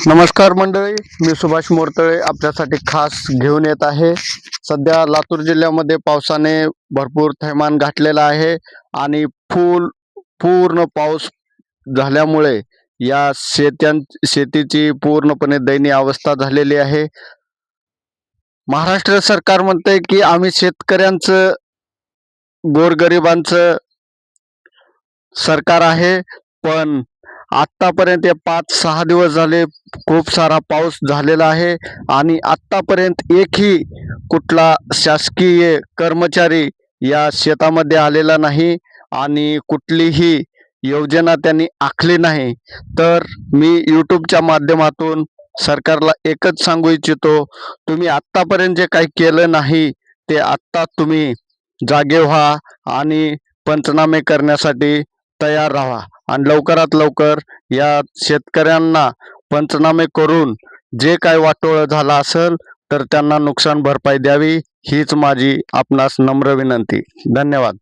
नमस्कार मंडळी, मी सुभाष मोरतळे आपल्यासाठी खास घेऊन येत आहे। सध्या लातूर जिल्ह्यामध्ये पावसाने भरपूर थैमान घातलेला आहे आणि पूर्ण पाऊस झाल्यामुळे या शेतीची पूर्णपणे दयनीय अवस्था झालेली आहे। महाराष्ट्र सरकार म्हणते की आम्ही शेतकऱ्यांचं गोरगरिबांचं सरकार आहे, पण आत्तापर्यंत 5-6 दिवस झाले खूप सारा पाऊस झालेला आहे आणि आत्तापर्यंत एकही कुठला शासकीय कर्मचारी या शेतामध्ये आलेला नाही आणि कुठलीही योजना त्यांनी आखली नाही। तर मी यूट्यूबच्या माध्यमातून सरकारला एकच सांगू इच्छितो, तुम्ही आत्तापर्यंत जे काही केलं नाही ते आत्ता तुम्ही जागे व्हा आणि पंचनामे करण्यासाठी तयार राहा आणि लवकरात लवकर या शेतकऱ्यांना पंचनामे करून जे काय वाटोळं झालं असेल तर त्यांना नुकसान भरपाई द्यावी, हीच माझी आपणास नम्र विनंती। धन्यवाद।